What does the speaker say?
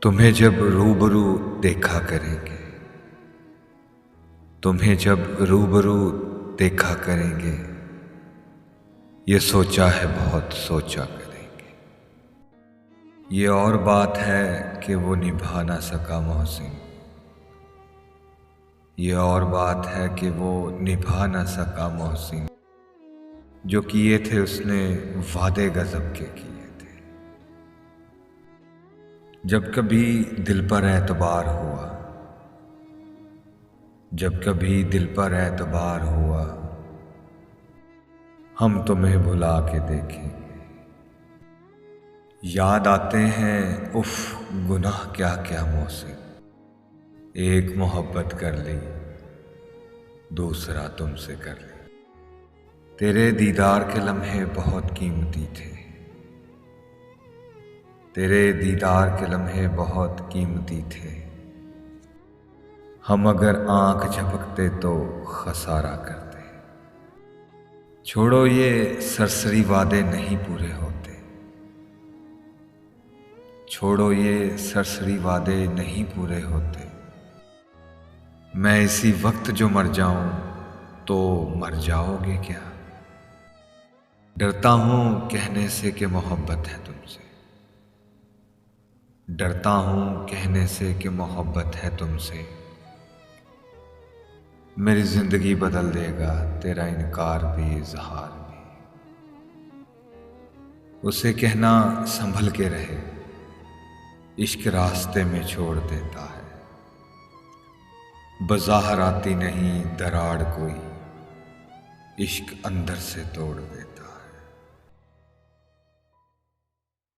तुम्हें जब रूबरू देखा करेंगे, तुम्हें जब रूबरू देखा करेंगे, ये सोचा है बहुत सोचा करेंगे। ये और बात है कि वो निभा ना सका मोहसिन, ये और बात है कि वो निभा ना सका मोहसिन। जो किए थे उसने वादे गजब के किए थे। जब कभी दिल पर एतबार हुआ, जब कभी दिल पर एतबार हुआ, हम तुम्हें भुला के देखेंगे। याद आते हैं उफ गुनाह क्या क्या मोहसिन। एक मोहब्बत कर ली, दूसरा तुमसे कर ली। तेरे दीदार के लम्हे बहुत कीमती थे, तेरे दीदार के लम्हे बहुत कीमती थे। हम अगर आंख झपकते तो खसारा करते। छोड़ो ये सरसरी वादे नहीं पूरे होते, छोड़ो ये सरसरी वादे नहीं पूरे होते। मैं इसी वक्त जो मर जाऊं तो मर जाओगे क्या। डरता हूं कहने से कि मोहब्बत है तुमसे, डरता हूं कहने से कि मोहब्बत है तुमसे। मेरी जिंदगी बदल देगा तेरा इनकार भी इजहार भी। उसे कहना संभल के रहे, इश्क रास्ते में छोड़ देता है। बज़ाहिर आती नहीं दराड़ कोई, इश्क अंदर से तोड़ देता है।